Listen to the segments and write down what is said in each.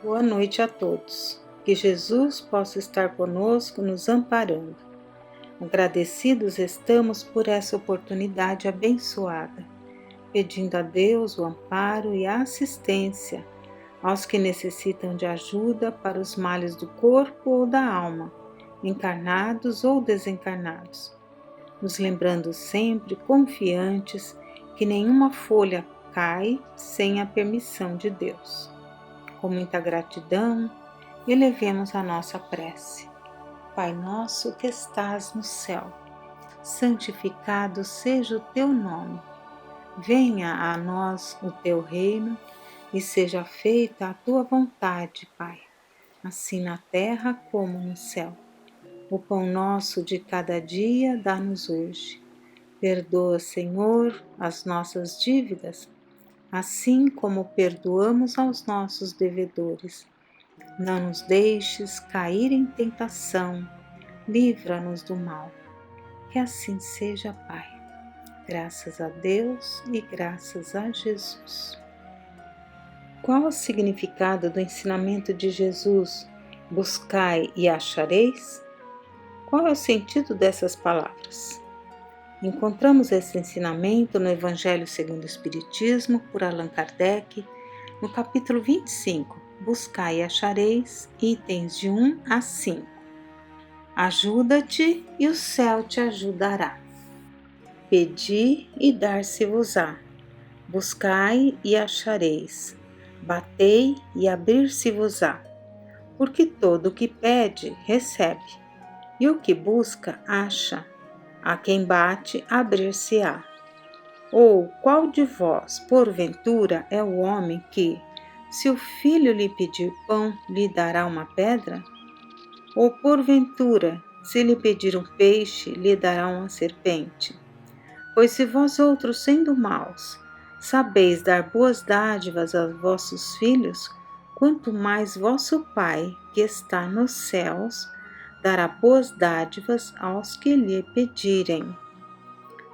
Boa noite a todos. Que Jesus possa estar conosco, nos amparando. Agradecidos estamos por essa oportunidade abençoada, pedindo a Deus o amparo e a assistência aos que necessitam de ajuda para os males do corpo ou da alma, encarnados ou desencarnados. Nos lembrando sempre confiantes que nenhuma folha cai sem a permissão de Deus. Com muita gratidão, elevemos a nossa prece. Pai nosso que estás no céu, santificado seja o teu nome. Venha a nós o teu reino e seja feita a tua vontade, Pai, assim na terra como no céu. O pão nosso de cada dia dá-nos hoje. Perdoa, Senhor, as nossas dívidas, assim como perdoamos aos nossos devedores. Não nos deixes cair em tentação, livra-nos do mal. Que assim seja, Pai. Graças a Deus e graças a Jesus. Qual o significado do ensinamento de Jesus? Buscai e achareis? Qual é o sentido dessas palavras? Encontramos esse ensinamento no Evangelho segundo o Espiritismo, por Allan Kardec, no capítulo 25, Buscai e achareis, itens de 1 a 5. Ajuda-te e o céu te ajudará. Pedi e dar-se-vos-á. Buscai e achareis. Batei e abrir-se-vos-á. Porque todo o que pede, recebe. E o que busca, acha. A quem bate, abrir-se-á. Ou qual de vós, porventura, é o homem que, se o filho lhe pedir pão, lhe dará uma pedra? Ou porventura, se lhe pedir um peixe, lhe dará uma serpente? Pois se vós outros, sendo maus, sabeis dar boas dádivas aos vossos filhos, quanto mais vosso Pai, que está nos céus, dará boas dádivas aos que lhe pedirem.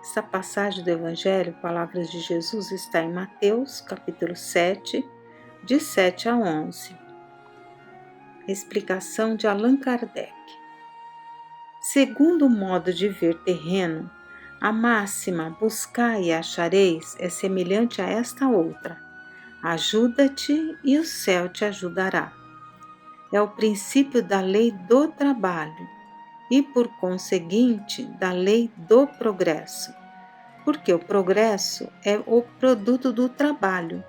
Esta passagem do Evangelho, Palavras de Jesus, está em Mateus, capítulo 7, de 7 a 11. Explicação de Allan Kardec. Segundo o modo de ver terreno, a máxima buscai e achareis é semelhante a esta outra: ajuda-te e o céu te ajudará. É o princípio da lei do trabalho e, por conseguinte, da lei do progresso. Porque o progresso é o produto do trabalho,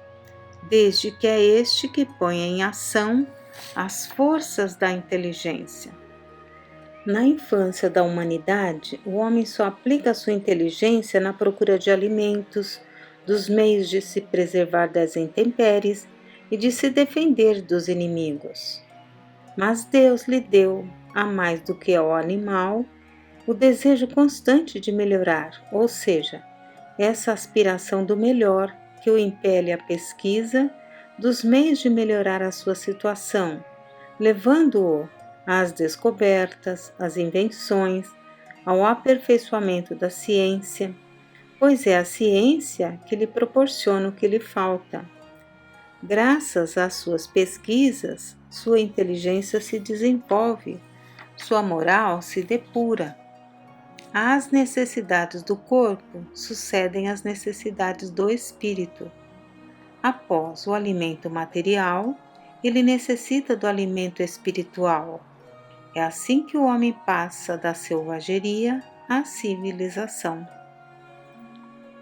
desde que é este que põe em ação as forças da inteligência. Na infância da humanidade, o homem só aplica sua inteligência na procura de alimentos, dos meios de se preservar das intempéries e de se defender dos inimigos. Mas Deus lhe deu, a mais do que ao animal, o desejo constante de melhorar, ou seja, essa aspiração do melhor que o impele à pesquisa dos meios de melhorar a sua situação, levando-o às descobertas, às invenções, ao aperfeiçoamento da ciência, pois é a ciência que lhe proporciona o que lhe falta. Graças às suas pesquisas, sua inteligência se desenvolve, sua moral se depura. Às necessidades do corpo sucedem as necessidades do espírito. Após o alimento material, ele necessita do alimento espiritual. É assim que o homem passa da selvageria à civilização.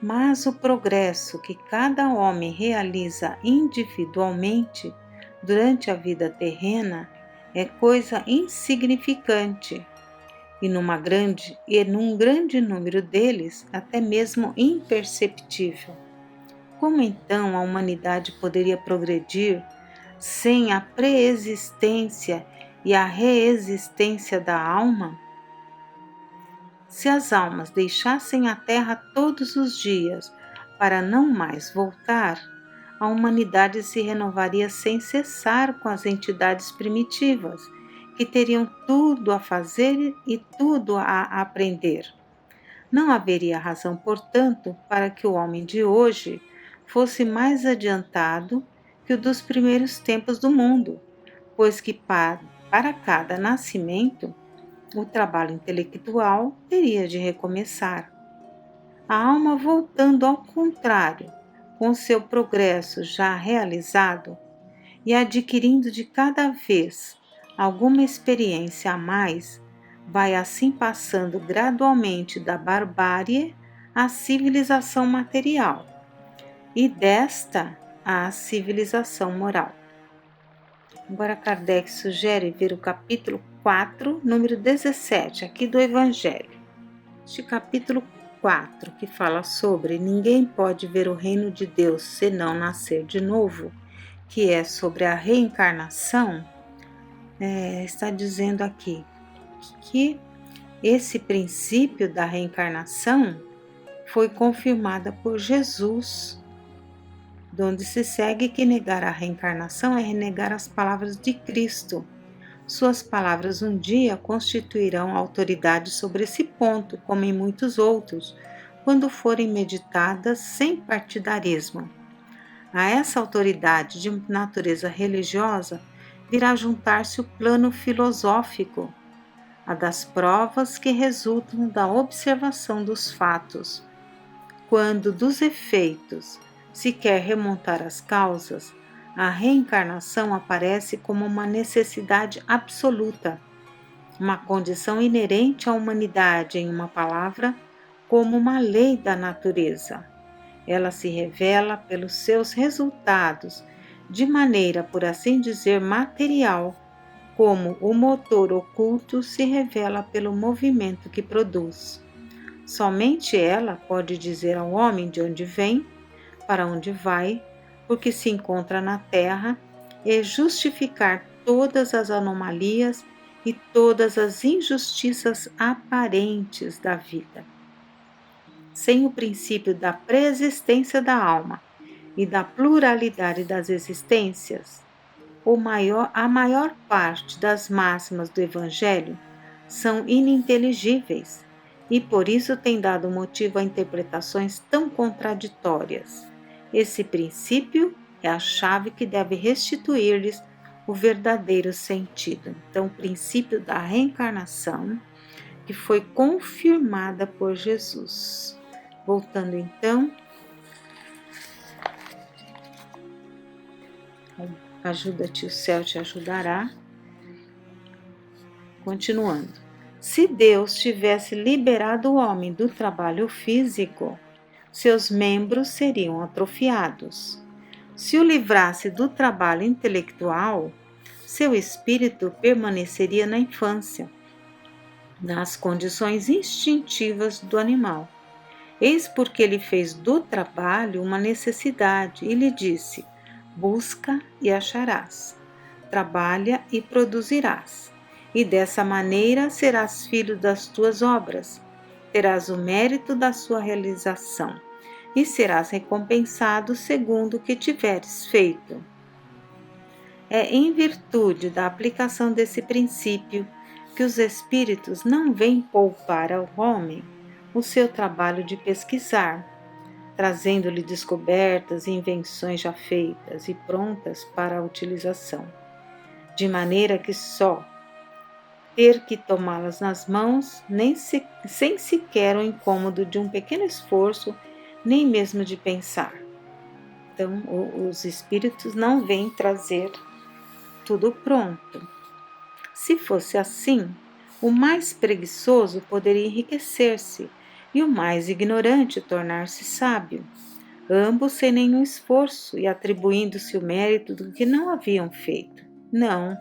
Mas o progresso que cada homem realiza individualmente durante a vida terrena é coisa insignificante e num grande número deles até mesmo imperceptível. Como então a humanidade poderia progredir sem a preexistência e a reexistência da alma? Se as almas deixassem a Terra todos os dias para não mais voltar, a humanidade se renovaria sem cessar com as entidades primitivas, que teriam tudo a fazer e tudo a aprender. Não haveria razão, portanto, para que o homem de hoje fosse mais adiantado que que o dos primeiros tempos do mundo, pois que para cada nascimento, o trabalho intelectual teria de recomeçar. A alma voltando ao contrário, com seu progresso já realizado e adquirindo de cada vez alguma experiência a mais, vai assim passando gradualmente da barbárie à civilização material e desta à civilização moral. Agora Kardec sugere ver o capítulo 4, número 17, aqui do Evangelho. Este capítulo 4, que fala sobre ninguém pode ver o reino de Deus senão nascer de novo, que é sobre a reencarnação, está dizendo aqui que esse princípio da reencarnação foi confirmada por Jesus, donde se segue que negar a reencarnação é renegar as palavras de Cristo. Suas palavras um dia constituirão autoridade sobre esse ponto, como em muitos outros, quando forem meditadas sem partidarismo. A essa autoridade de natureza religiosa virá juntar-se o plano filosófico, a das provas que resultam da observação dos fatos. Quando dos efeitos se quer remontar às causas, a reencarnação aparece como uma necessidade absoluta, uma condição inerente à humanidade, em uma palavra, como uma lei da natureza. Ela se revela pelos seus resultados, de maneira, por assim dizer, material, como o motor oculto se revela pelo movimento que produz. Somente ela pode dizer ao homem de onde vem, para onde vai, porque se encontra na Terra, e justificar todas as anomalias e todas as injustiças aparentes da vida. Sem o princípio da preexistência da alma e da pluralidade das existências, a maior parte das máximas do Evangelho são ininteligíveis e por isso tem dado motivo a interpretações tão contraditórias. Esse princípio é a chave que deve restituir-lhes o verdadeiro sentido. Então, o princípio da reencarnação, que foi confirmada por Jesus. Voltando então, ajuda-te, o céu te ajudará. Continuando. Se Deus tivesse liberado o homem do trabalho físico, seus membros seriam atrofiados. Se o livrasse do trabalho intelectual, seu espírito permaneceria na infância, nas condições instintivas do animal. Eis porque ele fez do trabalho uma necessidade e lhe disse: busca e acharás, trabalha e produzirás, e dessa maneira serás filho das tuas obras, terás o mérito da sua realização, e serás recompensado segundo o que tiveres feito. É em virtude da aplicação desse princípio que os espíritos não vêm poupar ao homem o seu trabalho de pesquisar, trazendo-lhe descobertas e invenções já feitas e prontas para a utilização, de maneira que só ter que tomá-las nas mãos, sem sequer o incômodo de um pequeno esforço, nem mesmo de pensar. Então, os espíritos não vêm trazer tudo pronto. Se fosse assim, o mais preguiçoso poderia enriquecer-se e o mais ignorante tornar-se sábio, ambos sem nenhum esforço e atribuindo-se o mérito do que não haviam feito. Não,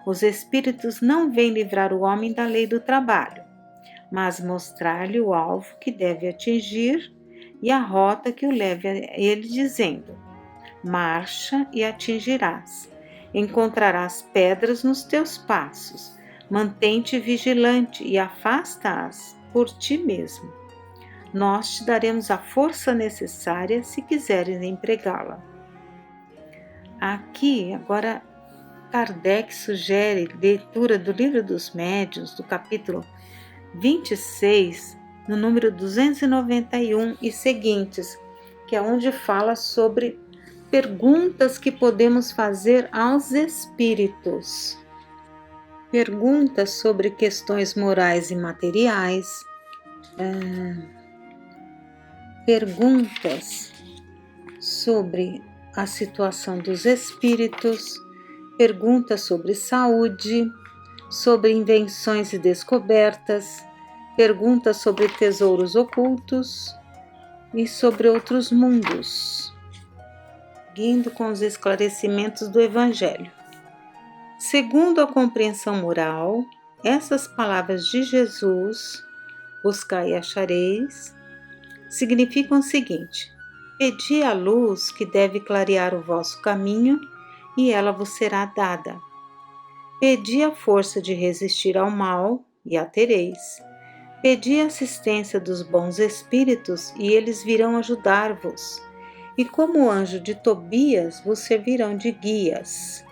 os espíritos não vêm livrar o homem da lei do trabalho, mas mostrar-lhe o alvo que deve atingir e a rota que o leve a ele, dizendo: marcha e atingirás, encontrarás pedras nos teus passos, mantém-te vigilante e afasta-as por ti mesmo. Nós te daremos a força necessária se quiseres empregá-la. Aqui, agora, Kardec sugere leitura do Livro dos Médiuns, do capítulo 26, no número 291 e seguintes, que é onde fala sobre perguntas que podemos fazer aos espíritos. Perguntas sobre questões morais e materiais. Perguntas sobre a situação dos espíritos. Perguntas sobre saúde, sobre invenções e descobertas. Perguntas sobre tesouros ocultos e sobre outros mundos, seguindo com os esclarecimentos do Evangelho. Segundo a compreensão moral, essas palavras de Jesus, buscai e achareis, significam o seguinte: pedi a luz que deve clarear o vosso caminho e ela vos será dada. Pedi a força de resistir ao mal e a tereis. Pedi a assistência dos bons espíritos e eles virão ajudar-vos. E como o anjo de Tobias vos servirão de guias.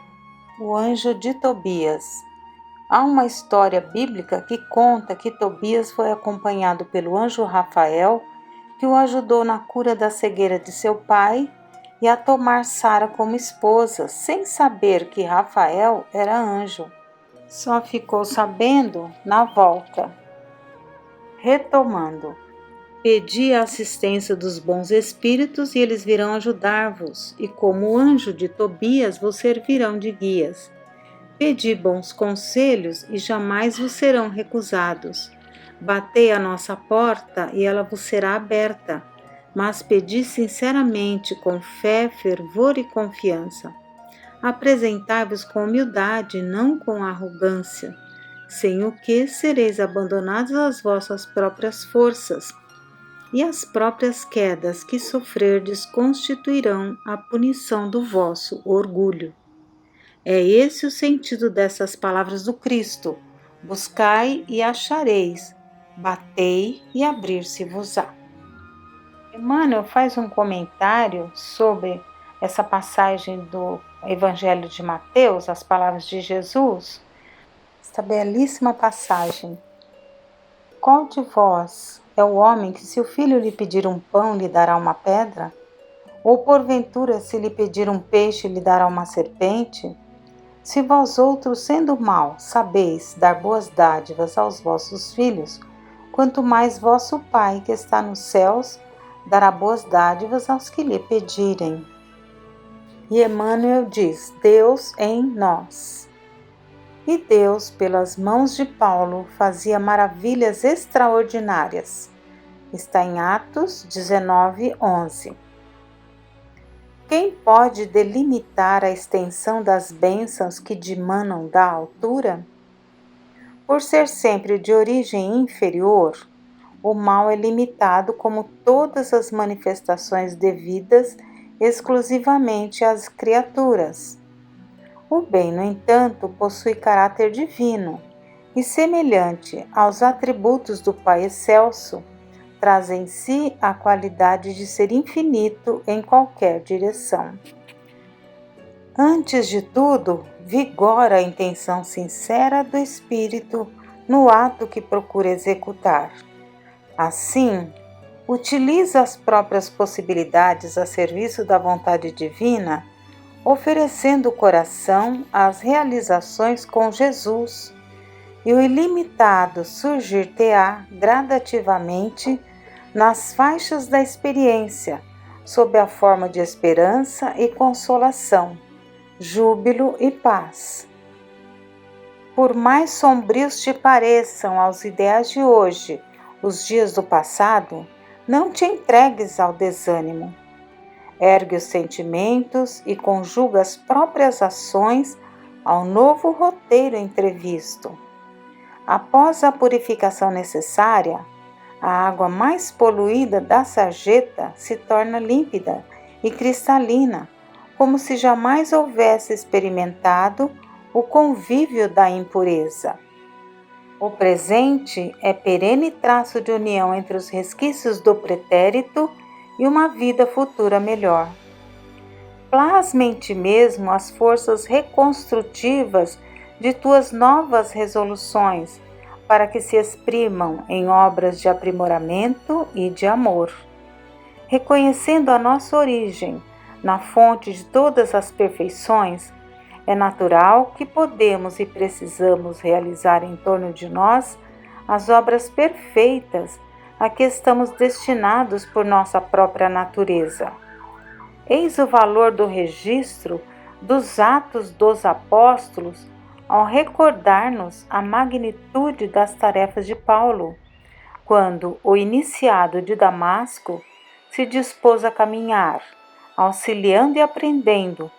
O anjo de Tobias. Há uma história bíblica que conta que Tobias foi acompanhado pelo anjo Rafael, que o ajudou na cura da cegueira de seu pai e a tomar Sara como esposa, sem saber que Rafael era anjo. Só ficou sabendo na volta. Retomando, pedi a assistência dos bons espíritos e eles virão ajudar-vos, e como o anjo de Tobias vos servirão de guias. Pedi bons conselhos e jamais vos serão recusados. Batei à nossa porta e ela vos será aberta, mas pedi sinceramente, com fé, fervor e confiança. Apresentai-vos com humildade, não com arrogância, sem o que sereis abandonados às vossas próprias forças, e as próprias quedas que sofrerdes constituirão a punição do vosso orgulho. É esse o sentido dessas palavras do Cristo: buscai e achareis, batei e abrir-se-vos-á. Emmanuel faz um comentário sobre essa passagem do Evangelho de Mateus, as palavras de Jesus, esta belíssima passagem. Qual de vós é o homem que, se o filho lhe pedir um pão, lhe dará uma pedra? Ou porventura, se lhe pedir um peixe, lhe dará uma serpente? Se vós outros, sendo maus, sabeis dar boas dádivas aos vossos filhos, quanto mais vosso Pai, que está nos céus, dará boas dádivas aos que lhe pedirem. E Emmanuel diz: Deus em nós. E Deus, pelas mãos de Paulo, fazia maravilhas extraordinárias. Está em Atos 19:11. Quem pode delimitar a extensão das bênçãos que dimanam da altura? Por ser sempre de origem inferior, o mal é limitado como todas as manifestações devidas exclusivamente às criaturas. O bem, no entanto, possui caráter divino e, semelhante aos atributos do Pai Excelso, traz em si a qualidade de ser infinito em qualquer direção. Antes de tudo, vigora a intenção sincera do espírito no ato que procura executar. Assim, utiliza as próprias possibilidades a serviço da vontade divina, oferecendo o coração às realizações com Jesus, e o ilimitado surgir-te-á gradativamente nas faixas da experiência, sob a forma de esperança e consolação, júbilo e paz. Por mais sombrios te pareçam aos ideais de hoje os dias do passado, não te entregues ao desânimo. Ergue os sentimentos e conjuga as próprias ações ao novo roteiro entrevisto. Após a purificação necessária, a água mais poluída da sarjeta se torna límpida e cristalina, como se jamais houvesse experimentado o convívio da impureza. O presente é perene traço de união entre os resquícios do pretérito e uma vida futura melhor. Plasma em ti mesmo as forças reconstrutivas de tuas novas resoluções, para que se exprimam em obras de aprimoramento e de amor. Reconhecendo a nossa origem, na fonte de todas as perfeições, é natural que podemos e precisamos realizar em torno de nós as obras perfeitas a que estamos destinados por nossa própria natureza. Eis o valor do registro dos Atos dos Apóstolos ao recordar-nos a magnitude das tarefas de Paulo, quando o iniciado de Damasco se dispôs a caminhar, auxiliando e aprendendo,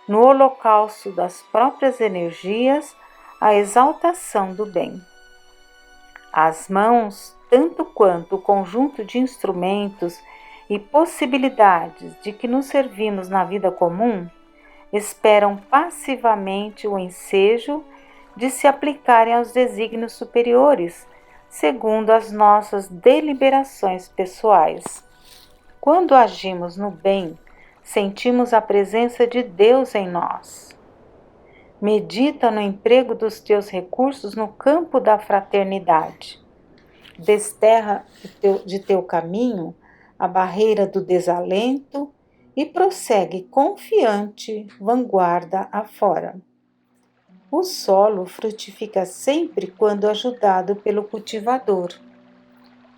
no holocausto das próprias energias, a exaltação do bem. As mãos, tanto quanto o conjunto de instrumentos e possibilidades de que nos servimos na vida comum, esperam passivamente o ensejo de se aplicarem aos desígnios superiores, segundo as nossas deliberações pessoais. Quando agimos no bem, sentimos a presença de Deus em nós. Medita no emprego dos teus recursos no campo da fraternidade. Desterra de teu caminho a barreira do desalento e prossegue confiante, vanguarda afora. O solo frutifica sempre quando ajudado pelo cultivador.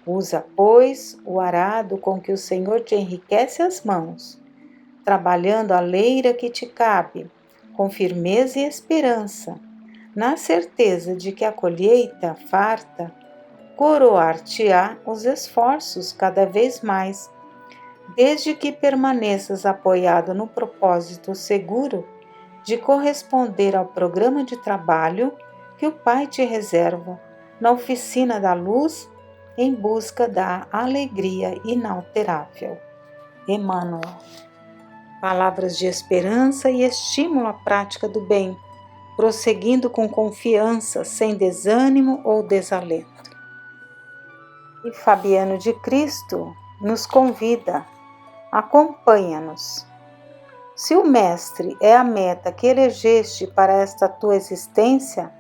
Usa, pois, o arado com que o Senhor te enriquece as mãos, trabalhando a leira que te cabe, com firmeza e esperança, na certeza de que a colheita farta coroar-te-á os esforços cada vez mais, desde que permaneças apoiado no propósito seguro de corresponder ao programa de trabalho que o Pai te reserva na oficina da luz em busca da alegria inalterável. Emmanuel. Palavras de esperança e estímulo à prática do bem, prosseguindo com confiança, sem desânimo ou desalento. E Fabiano de Cristo nos convida: acompanha-nos. Se o Mestre é a meta que elegeste para esta tua existência,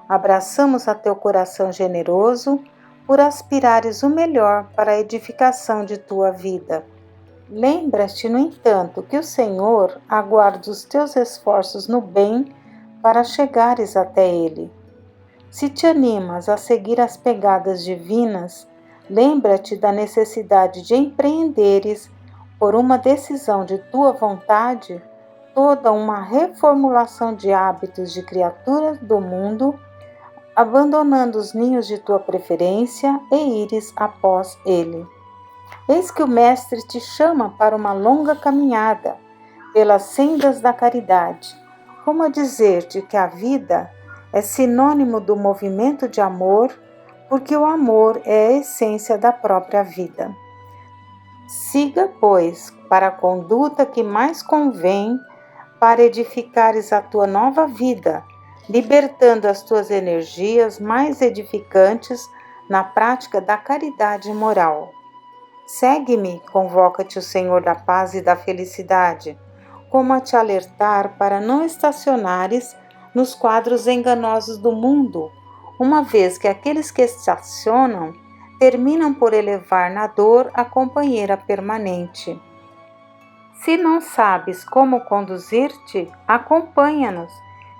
abraçamos a teu coração generoso por aspirares o melhor para a edificação de tua vida. Lembra-te, no entanto, que o Senhor aguarda os teus esforços no bem para chegares até Ele. Se te animas a seguir as pegadas divinas, lembra-te da necessidade de empreenderes, por uma decisão de tua vontade, toda uma reformulação de hábitos de criaturas do mundo, abandonando os ninhos de tua preferência e ires após ele. Eis que o Mestre te chama para uma longa caminhada pelas sendas da caridade, como a dizer-te que a vida é sinônimo do movimento de amor, porque o amor é a essência da própria vida. Siga, pois, para a conduta que mais convém para edificares a tua nova vida, libertando as tuas energias mais edificantes na prática da caridade moral. Segue-me, convoca-te o Senhor da paz e da felicidade, como a te alertar para não estacionares nos quadros enganosos do mundo, uma vez que aqueles que estacionam terminam por elevar na dor a companheira permanente. Se não sabes como conduzir-te, acompanha-nos,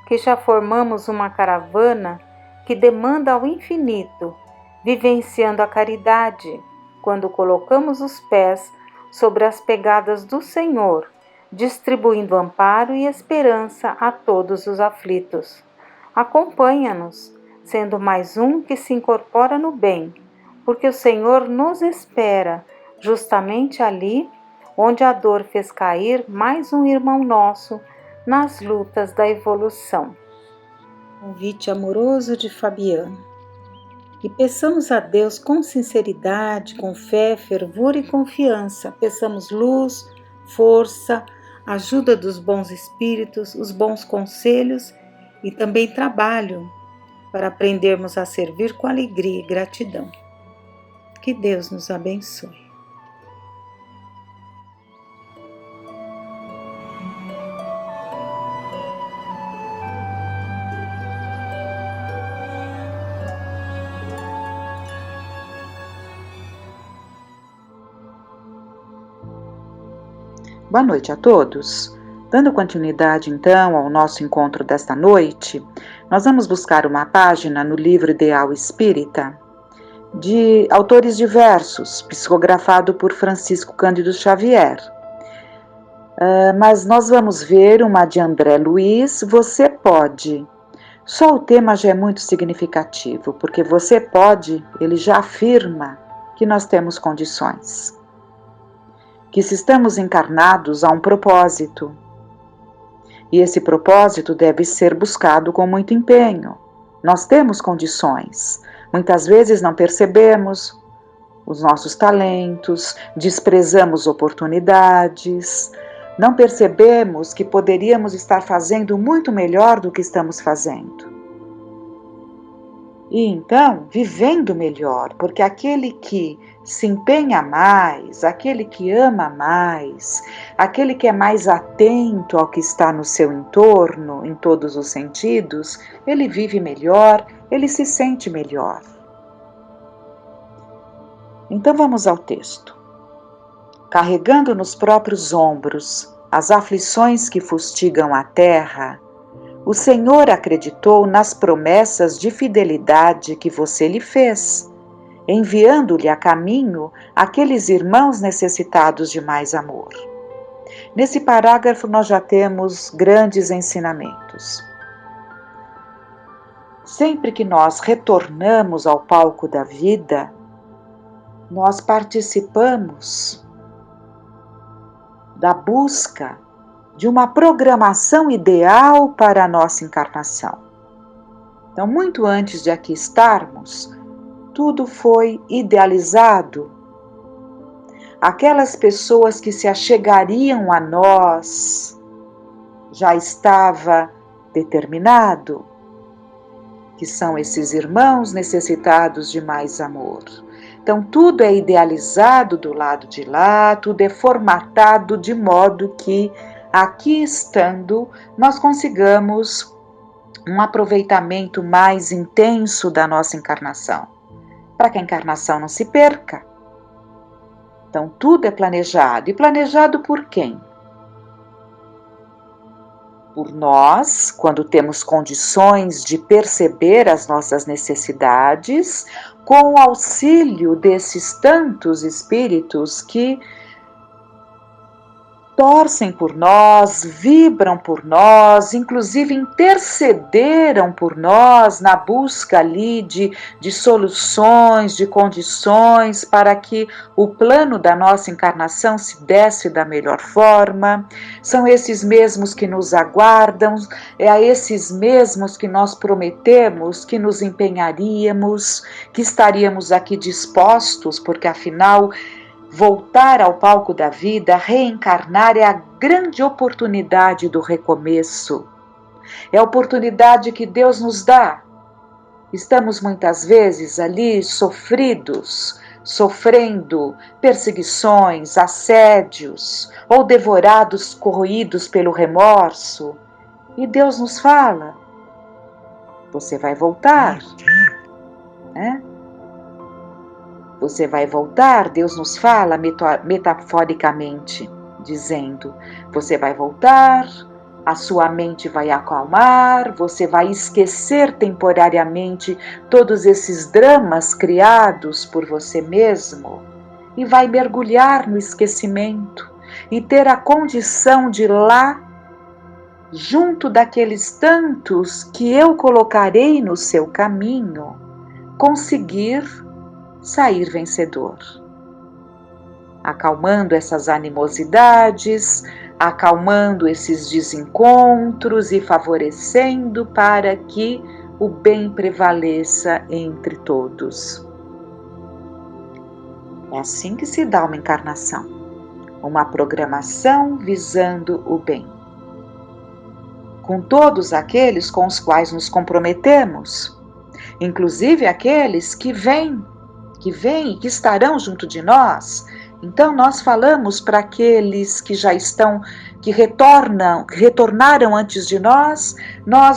que já formamos uma caravana que demanda ao infinito, vivenciando a caridade, quando colocamos os pés sobre as pegadas do Senhor, distribuindo amparo e esperança a todos os aflitos. Acompanha-nos, sendo mais um que se incorpora no bem, porque o Senhor nos espera, justamente ali onde a dor fez cair mais um irmão nosso nas lutas da evolução. Convite amoroso de Fabiano. E peçamos a Deus com sinceridade, com fé, fervor e confiança. Peçamos luz, força, ajuda dos bons espíritos, os bons conselhos e também trabalho para aprendermos a servir com alegria e gratidão. Que Deus nos abençoe. Boa noite a todos. Dando continuidade então ao nosso encontro desta noite, nós vamos buscar uma página no livro Ideal Espírita, de autores diversos, psicografado por Francisco Cândido Xavier. Mas nós vamos ver uma de André Luiz, Você Pode. Só o tema já é muito significativo, porque você pode, ele já afirma que nós temos condições. Que se estamos encarnados há um propósito. E esse propósito deve ser buscado com muito empenho. Nós temos condições. Muitas vezes não percebemos os nossos talentos, desprezamos oportunidades, não percebemos que poderíamos estar fazendo muito melhor do que estamos fazendo. E então, vivendo melhor, porque aquele que se empenha mais, aquele que ama mais, aquele que é mais atento ao que está no seu entorno, em todos os sentidos, ele vive melhor, ele se sente melhor. Então vamos ao texto. Carregando nos próprios ombros as aflições que fustigam a terra, o Senhor acreditou nas promessas de fidelidade que você lhe fez, enviando-lhe a caminho aqueles irmãos necessitados de mais amor. Nesse parágrafo nós já temos grandes ensinamentos. Sempre que nós retornamos ao palco da vida, nós participamos da busca de uma programação ideal para a nossa encarnação. Então, muito antes de aqui estarmos, tudo foi idealizado. Aquelas pessoas que se achegariam a nós já estava determinado, que são esses irmãos necessitados de mais amor. Então, tudo é idealizado do lado de lá, tudo é formatado de modo que, aqui estando, nós consigamos um aproveitamento mais intenso da nossa encarnação, para que a encarnação não se perca. Então, tudo é planejado. E planejado por quem? Por nós, quando temos condições de perceber as nossas necessidades, com o auxílio desses tantos espíritos que torcem por nós, vibram por nós, inclusive intercederam por nós na busca ali de soluções, de condições para que o plano da nossa encarnação se desse da melhor forma. São esses mesmos que nos aguardam, é a esses mesmos que nós prometemos que nos empenharíamos, que estaríamos aqui dispostos, porque afinal voltar ao palco da vida, reencarnar é a grande oportunidade do recomeço. É a oportunidade que Deus nos dá. Estamos muitas vezes ali sofridos, sofrendo perseguições, assédios, ou devorados, corroídos pelo remorso. E Deus nos fala, você vai voltar, né? Você vai voltar, Deus nos fala metaforicamente, dizendo, você vai voltar, a sua mente vai acalmar, você vai esquecer temporariamente todos esses dramas criados por você mesmo e vai mergulhar no esquecimento e ter a condição de lá, junto daqueles tantos que eu colocarei no seu caminho, conseguir sair vencedor, acalmando essas animosidades, acalmando esses desencontros e favorecendo para que o bem prevaleça entre todos. É assim que se dá uma encarnação, uma programação visando o bem. Com todos aqueles com os quais nos comprometemos, inclusive aqueles que vêm e que estarão junto de nós. Então nós falamos para aqueles que já estão, que retornaram antes de nós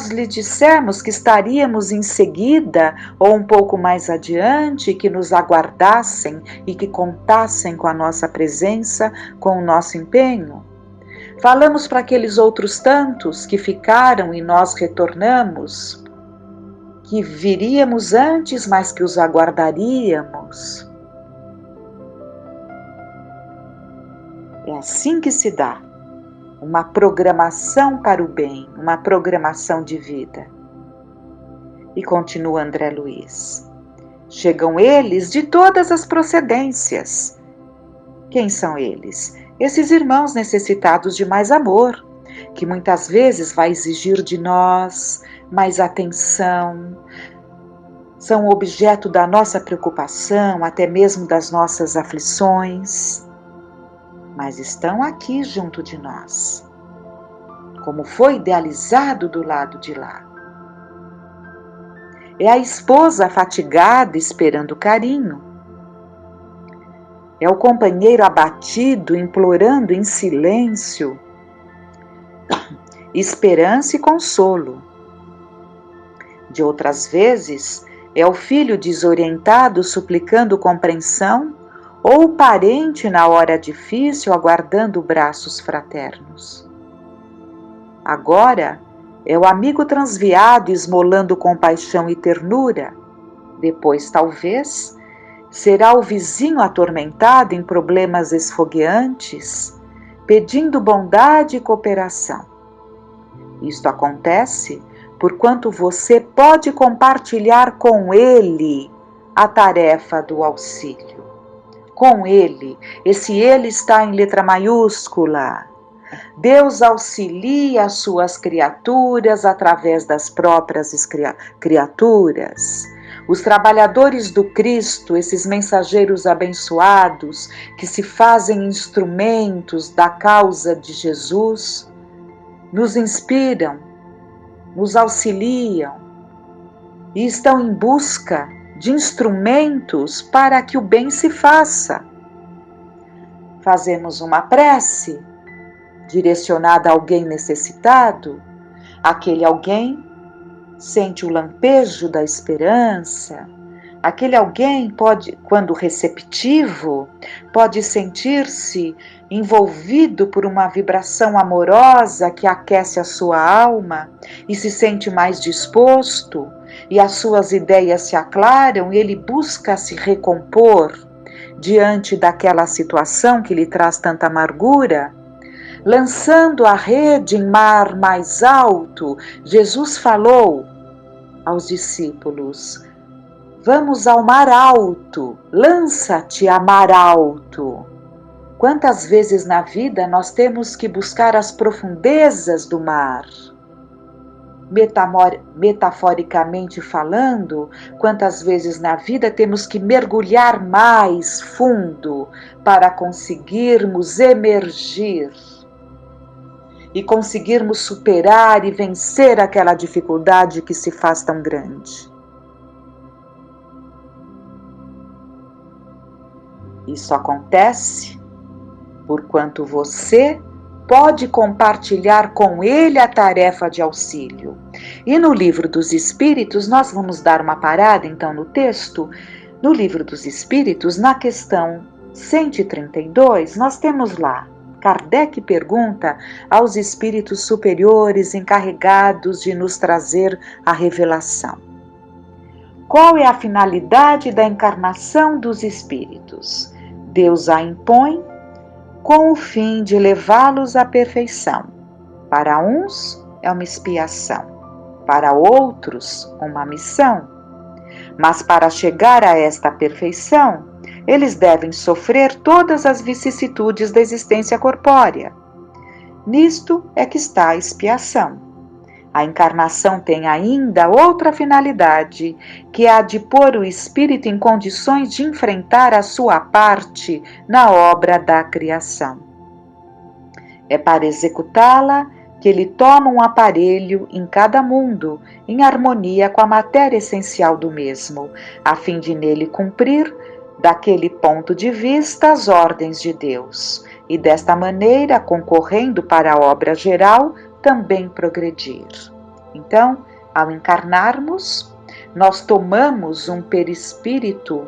lhe dissemos que estaríamos em seguida ou um pouco mais adiante, que nos aguardassem e que contassem com a nossa presença, com o nosso empenho. Falamos para aqueles outros tantos que ficaram e nós retornamos, que viríamos antes, mas que os aguardaríamos. É assim que se dá uma programação para o bem, uma programação de vida. E continua André Luiz. Chegam eles de todas as procedências. Quem são eles? Esses irmãos necessitados de mais amor, que muitas vezes vai exigir de nós mais atenção, são objeto da nossa preocupação, até mesmo das nossas aflições, mas estão aqui junto de nós, como foi idealizado do lado de lá. É a esposa fatigada esperando carinho. É o companheiro abatido implorando em silêncio esperança e consolo. De outras vezes, é o filho desorientado suplicando compreensão ou o parente na hora difícil aguardando braços fraternos. Agora, é o amigo transviado esmolando compaixão e ternura. Depois, talvez, será o vizinho atormentado em problemas esfogueantes, pedindo bondade e cooperação. Isto acontece porquanto você pode compartilhar com ele a tarefa do auxílio. Com ele, esse ele está em letra maiúscula. Deus auxilia as suas criaturas através das próprias criaturas. Os trabalhadores do Cristo, esses mensageiros abençoados, que se fazem instrumentos da causa de Jesus, nos inspiram, nos auxiliam e estão em busca de instrumentos para que o bem se faça. Fazemos uma prece direcionada a alguém necessitado, aquele alguém sente o lampejo da esperança, aquele alguém pode, quando receptivo, pode sentir-se envolvido por uma vibração amorosa que aquece a sua alma e se sente mais disposto, e as suas ideias se aclaram e ele busca se recompor diante daquela situação que lhe traz tanta amargura. Lançando a rede em mar mais alto, Jesus falou aos discípulos: vamos ao mar alto, lança-te a mar alto. Quantas vezes na vida nós temos que buscar as profundezas do mar? Metaforicamente falando, quantas vezes na vida temos que mergulhar mais fundo para conseguirmos emergir e conseguirmos superar e vencer aquela dificuldade que se faz tão grande. Isso acontece porquanto você pode compartilhar com ele a tarefa de auxílio. E no Livro dos Espíritos, nós vamos dar uma parada então no texto. No Livro dos Espíritos, na questão 132, nós temos lá: Kardec pergunta aos espíritos superiores encarregados de nos trazer a revelação: qual é a finalidade da encarnação dos espíritos? Deus a impõe com o fim de levá-los à perfeição. Para uns é uma expiação, para outros uma missão. Mas para chegar a esta perfeição, eles devem sofrer todas as vicissitudes da existência corpórea. Nisto é que está a expiação. A encarnação tem ainda outra finalidade, que é a de pôr o espírito em condições de enfrentar a sua parte na obra da criação. É para executá-la que ele toma um aparelho em cada mundo, em harmonia com a matéria essencial do mesmo, a fim de nele cumprir, daquele ponto de vista, as ordens de Deus, e desta maneira, concorrendo para a obra geral, também progredir. Então, ao encarnarmos, nós tomamos um perispírito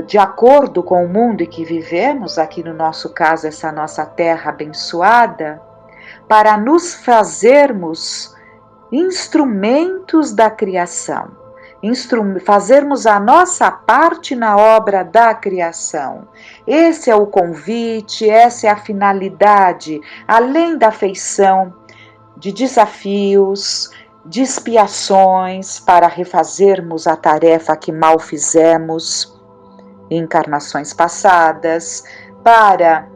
de acordo com o mundo em que vivemos, aqui no nosso caso, essa nossa terra abençoada, para nos fazermos instrumentos da criação, fazermos a nossa parte na obra da criação. Esse é o convite, essa é a finalidade, além da afeição, de desafios, de expiações para refazermos a tarefa que mal fizemos em encarnações passadas, para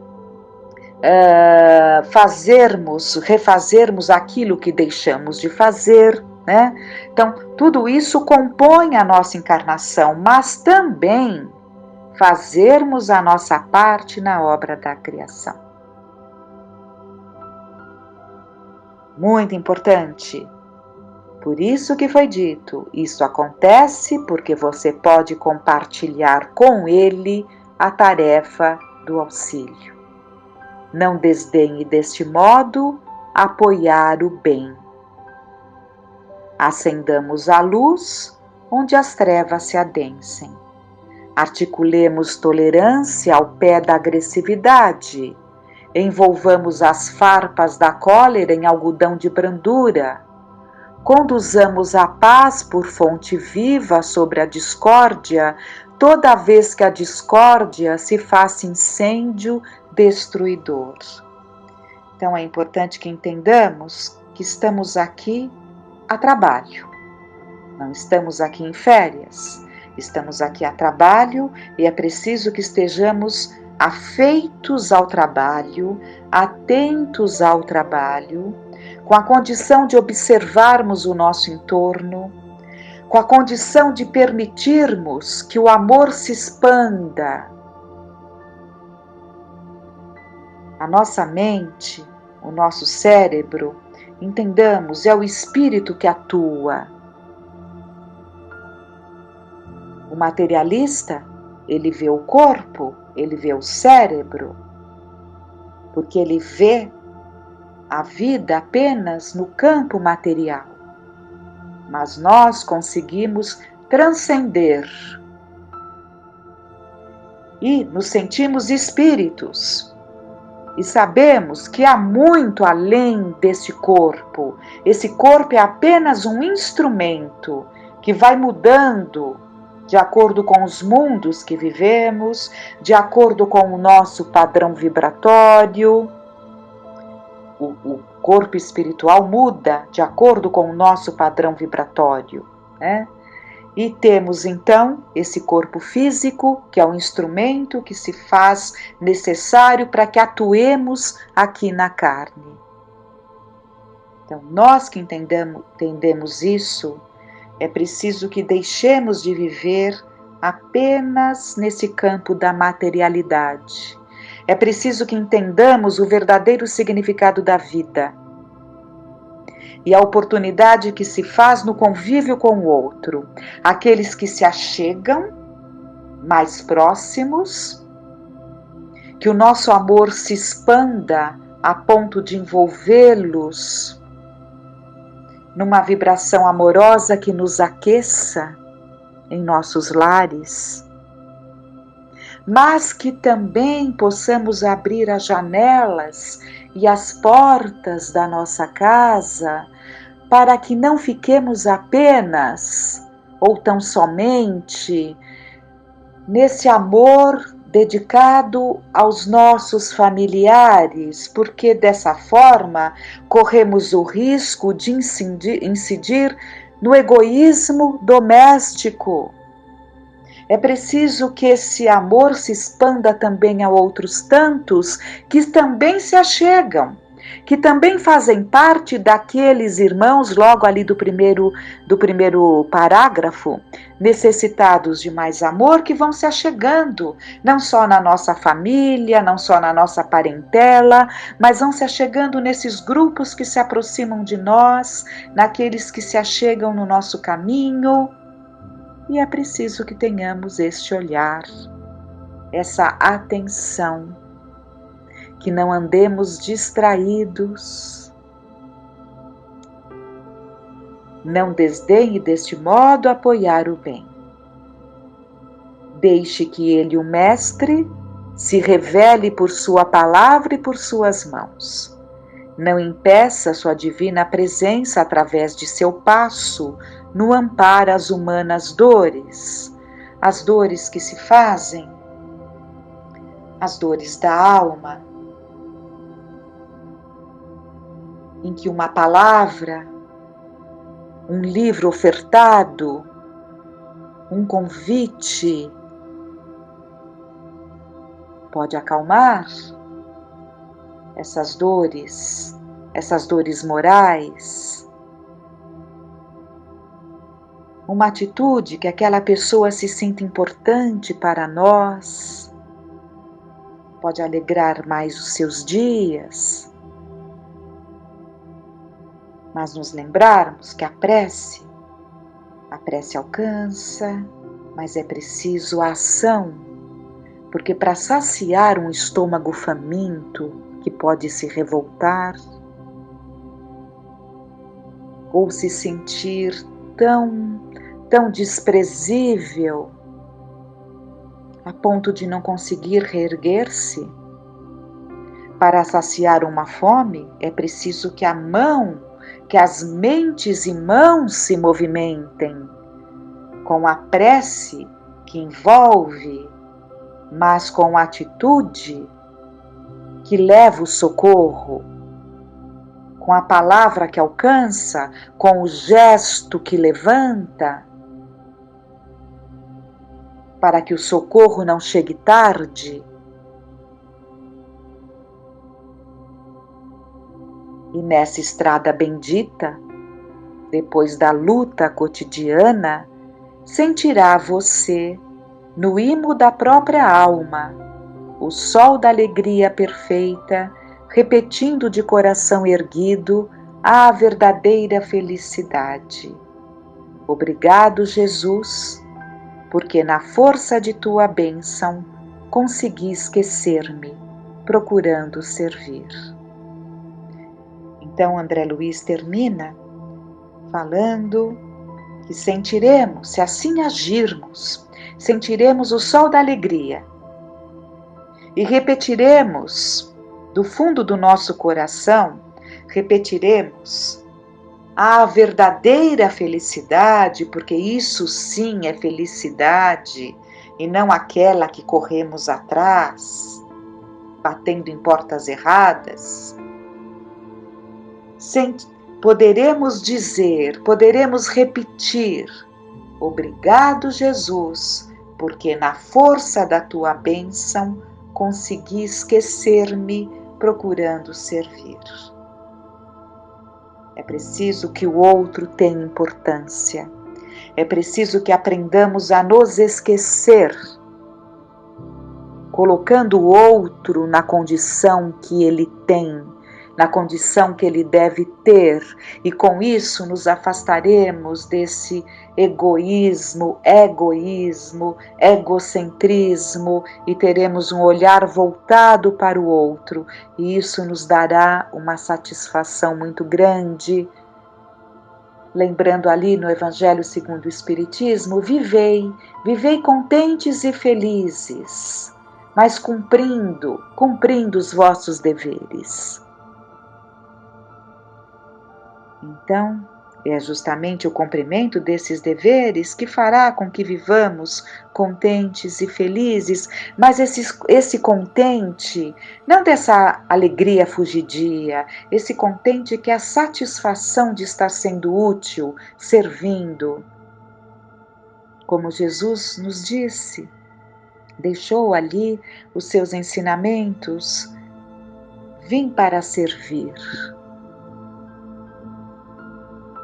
refazermos aquilo que deixamos de fazer, né? Então, tudo isso compõe a nossa encarnação, mas também fazermos a nossa parte na obra da criação. Muito importante. Por isso que foi dito, isso acontece porque você pode compartilhar com ele a tarefa do auxílio. Não desdenhe deste modo apoiar o bem. Acendamos a luz onde as trevas se adensem. Articulemos tolerância ao pé da agressividade. Envolvamos as farpas da cólera em algodão de brandura. Conduzamos a paz por fonte viva sobre a discórdia, toda vez que a discórdia se faça incêndio destruidor. Então é importante que entendamos que estamos aqui a trabalho. Não estamos aqui em férias. Estamos aqui a trabalho e é preciso que estejamos afeitos ao trabalho, atentos ao trabalho, com a condição de observarmos o nosso entorno, com a condição de permitirmos que o amor se expanda. A nossa mente, o nosso cérebro, entendamos, é o espírito que atua. O materialista, ele vê o corpo, ele vê o cérebro, porque ele vê a vida apenas no campo material. Mas nós conseguimos transcender e nos sentimos espíritos e sabemos que há muito além deste corpo. Esse corpo é apenas um instrumento que vai mudando de acordo com os mundos que vivemos, de acordo com o nosso padrão vibratório. O corpo espiritual muda de acordo com o nosso padrão vibratório, né? E temos então esse corpo físico, que é um instrumento que se faz necessário para que atuemos aqui na carne. Então, nós que entendemos isso, é preciso que deixemos de viver apenas nesse campo da materialidade. É preciso que entendamos o verdadeiro significado da vida e a oportunidade que se faz no convívio com o outro. Aqueles que se achegam mais próximos, que o nosso amor se expanda a ponto de envolvê-los numa vibração amorosa que nos aqueça em nossos lares, mas que também possamos abrir as janelas e as portas da nossa casa para que não fiquemos apenas ou tão somente nesse amor dedicado aos nossos familiares, porque dessa forma corremos o risco de incidir no egoísmo doméstico. É preciso que esse amor se expanda também a outros tantos que também se achegam, que também fazem parte daqueles irmãos, logo ali do primeiro parágrafo, necessitados de mais amor, que vão se achegando, não só na nossa família, não só na nossa parentela, mas vão se achegando nesses grupos que se aproximam de nós, naqueles que se achegam no nosso caminho. E é preciso que tenhamos este olhar, essa atenção, que não andemos distraídos. Não desdenhe deste modo apoiar o bem. Deixe que Ele, o Mestre, se revele por sua palavra e por suas mãos. Não impeça sua divina presença através de seu passo no amparo às humanas dores, as dores que se fazem, as dores da alma, em que uma palavra, um livro ofertado, um convite pode acalmar essas dores morais. Uma atitude que aquela pessoa se sinta importante para nós pode alegrar mais os seus dias. Mas nos lembrarmos que a prece alcança, mas é preciso a ação, porque para saciar um estômago faminto que pode se revoltar ou se sentir tão desprezível a ponto de não conseguir reerguer-se, para saciar uma fome é preciso que as mentes e mãos se movimentem com a prece que envolve, mas com a atitude que leva o socorro, com a palavra que alcança, com o gesto que levanta, para que o socorro não chegue tarde. E nessa estrada bendita, depois da luta cotidiana, sentirá você, no imo da própria alma, o sol da alegria perfeita, repetindo de coração erguido a verdadeira felicidade. Obrigado, Jesus, porque na força de tua bênção consegui esquecer-me, procurando servir. Então André Luiz termina falando que sentiremos, se assim agirmos, sentiremos o sol da alegria e repetiremos do fundo do nosso coração, repetiremos a verdadeira felicidade, porque isso sim é felicidade e não aquela que corremos atrás, batendo em portas erradas. Poderemos dizer, poderemos repetir: obrigado, Jesus, porque na força da tua bênção consegui esquecer-me procurando servir. É preciso que o outro tenha importância. É preciso que aprendamos a nos esquecer, colocando o outro na condição que ele tem, na condição que ele deve ter, e com isso nos afastaremos desse egoísmo, egocentrismo, e teremos um olhar voltado para o outro, e isso nos dará uma satisfação muito grande. Lembrando ali no Evangelho segundo o Espiritismo, vivei contentes e felizes, mas cumprindo os vossos deveres. Então, é justamente o cumprimento desses deveres que fará com que vivamos contentes e felizes, mas esse contente, não dessa alegria fugidia, esse contente que é a satisfação de estar sendo útil, servindo. Como Jesus nos disse, deixou ali os seus ensinamentos: vim para servir.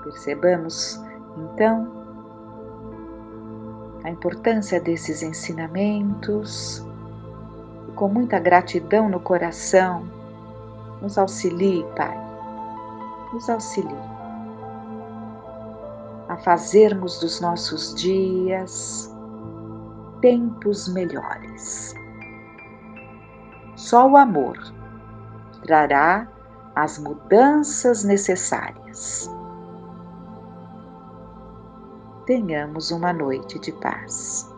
Percebamos, então, a importância desses ensinamentos e com muita gratidão no coração, nos auxilie, Pai, nos auxilie a fazermos dos nossos dias tempos melhores. Só o amor trará as mudanças necessárias. Tenhamos uma noite de paz.